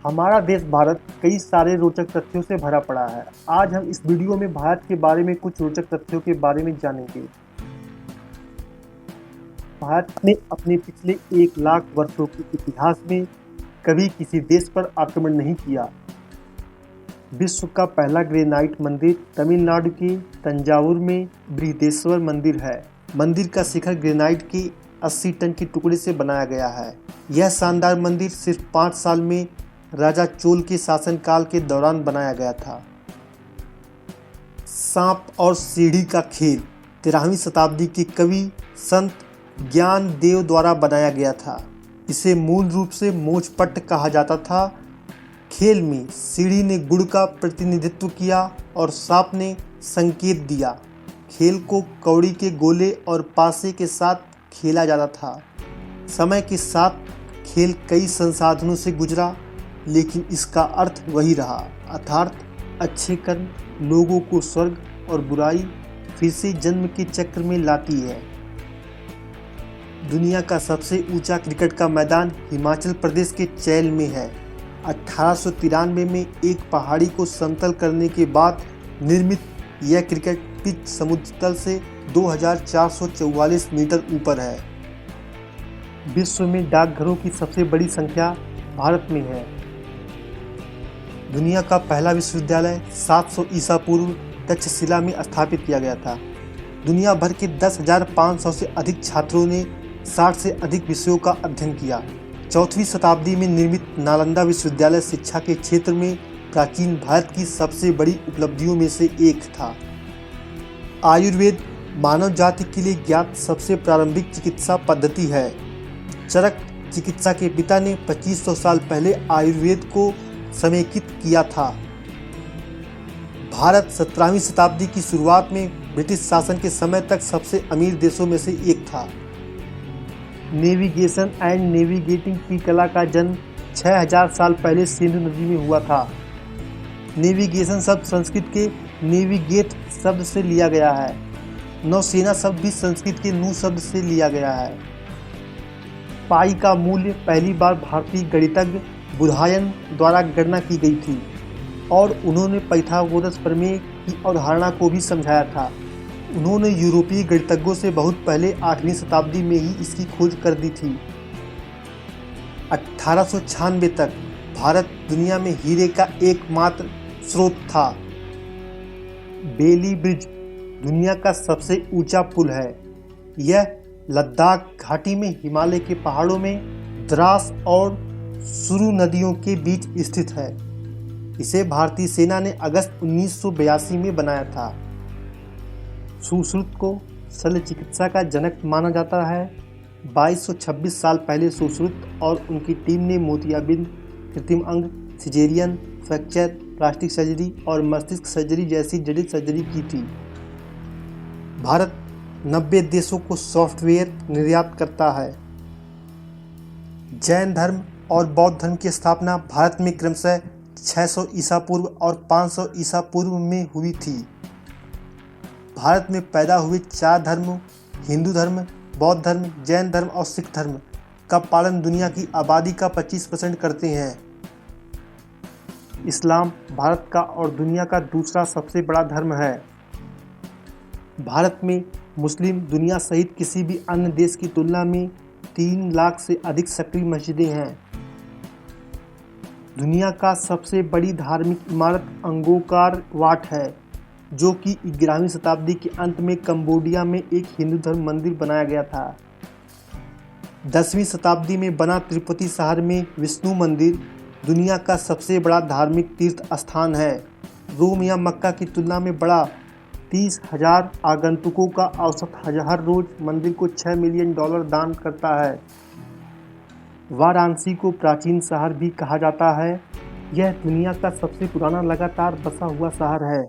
हमारा देश भारत कई सारे रोचक तथ्यों से भरा पड़ा है। आज हम इस वीडियो में भारत के बारे में कुछ रोचक तथ्यों के बारे में जानेंगे। भारत ने अपने पिछले 1 लाख वर्षों के इतिहास में कभी किसी देश पर आक्रमण नहीं किया। विश्व का पहला ग्रेनाइट मंदिर तमिलनाडु के तंजावुर में बृहदेश्वर मंदिर है। मंदिर का शिखर ग्रेनाइट के 80 टन के टुकड़े से बनाया गया है। यह शानदार मंदिर सिर्फ 5 साल में राजा चोल के शासनकाल के दौरान बनाया गया था। सांप और सीढ़ी का खेल 13वीं शताब्दी के कवि संत ज्ञान देव द्वारा बनाया गया था। इसे मूल रूप से मोचपट्ट कहा जाता था। खेल में सीढ़ी ने गुड़ का प्रतिनिधित्व किया और सांप ने संकेत दिया। खेल को कौड़ी के गोले और पासे के साथ खेला जाता था। समय के साथ खेल कई संसाधनों से गुजरा, लेकिन इसका अर्थ वही रहा, अर्थात अच्छे कर्म लोगों को स्वर्ग और बुराई फिर से जन्म के चक्र में लाती है। दुनिया का सबसे ऊंचा क्रिकेट का मैदान हिमाचल प्रदेश के चैल में है। 1893 में एक पहाड़ी को समतल करने के बाद निर्मित यह क्रिकेट पिच समुद्र तल से 2444 मीटर ऊपर है। विश्व में डाकघरों की सबसे बड़ी संख्या भारत में है। दुनिया का पहला विश्वविद्यालय 700 ईसा पूर्व तक्षशिला में स्थापित किया गया था। दुनिया भर के 10,500 से अधिक छात्रों ने 60 से अधिक विषयों का अध्ययन किया। 4वीं शताब्दी में निर्मित नालंदा विश्वविद्यालय शिक्षा के क्षेत्र में प्राचीन भारत की सबसे बड़ी उपलब्धियों में से एक था। आयुर्वेद मानव जाति के लिए ज्ञात सबसे प्रारंभिक चिकित्सा पद्धति है। चरक चिकित्सा के पिता ने 2500 साल पहले आयुर्वेद को समेकित किया था। भारत 17वीं शताब्दी की शुरुआत में ब्रिटिश शासन के समय तक सबसे अमीर देशों में से एक था। नेविगेशन एंड नेविगेटिंग की कला का जन्म 6000 साल पहले सिंधु नदी में हुआ था। नेविगेशन शब्द संस्कृत के नेविगेट शब्द से लिया गया है। नौसेना शब्द भी संस्कृत के नू शब्द से लिया गया है। पाई का मूल्य पहली बार भारतीय गणितज्ञ बुधायन द्वारा गणना की गई थी और उन्होंने पाइथागोरस प्रमेय की अवधारणा को भी समझाया था। उन्होंने यूरोपीय गणितज्ञों से बहुत पहले 8वीं शताब्दी में ही इसकी खोज कर दी थी। 1896 तक भारत दुनिया में हीरे का एकमात्र स्रोत था। बेली ब्रिज दुनिया का सबसे ऊंचा पुल है। यह लद्दाख घाटी में हिमालय के पहाड़ों में द्रास और सुरु नदियों के बीच स्थित है। इसे भारतीय सेना ने अगस्त 1982 में बनाया था। सुश्रुत को शल्य चिकित्सा का जनक माना जाता है। 2226 साल पहले सुश्रुत और उनकी टीम ने मोतियाबिंद, कृत्रिम अंग, सिजेरियन, फ्रैक्चर, प्लास्टिक सर्जरी और मस्तिष्क सर्जरी जैसी जटिल सर्जरी की थी। भारत 90 देशों को सॉफ्टवेयर निर्यात करता है। जैन धर्म और बौद्ध धर्म की स्थापना भारत में क्रमशः 600 ईसा पूर्व और 500 ईसा पूर्व में हुई थी। भारत में पैदा हुए 4 धर्मों हिंदू धर्म, बौद्ध धर्म, जैन धर्म और सिख धर्म का पालन दुनिया की आबादी का 25% करते हैं। इस्लाम भारत का और दुनिया का दूसरा सबसे बड़ा धर्म है। भारत में मुस्लिम दुनिया सहित किसी भी अन्य देश की तुलना में 3 लाख से अधिक सक्रिय मस्जिदें हैं। दुनिया का सबसे बड़ी धार्मिक इमारत अंगोर वाट है, जो कि 11वीं शताब्दी के अंत में कंबोडिया में एक हिंदू धर्म मंदिर बनाया गया था। 10वीं शताब्दी में बना तिरुपति शहर में विष्णु मंदिर दुनिया का सबसे बड़ा धार्मिक तीर्थ स्थान है। रोम या मक्का की तुलना में बड़ा। 30,000 आगंतुकों का औसत हर रोज मंदिर को $6 मिलियन दान करता है। वाराणसी को प्राचीन शहर भी कहा जाता है। यह दुनिया का सबसे पुराना लगातार बसा हुआ शहर है।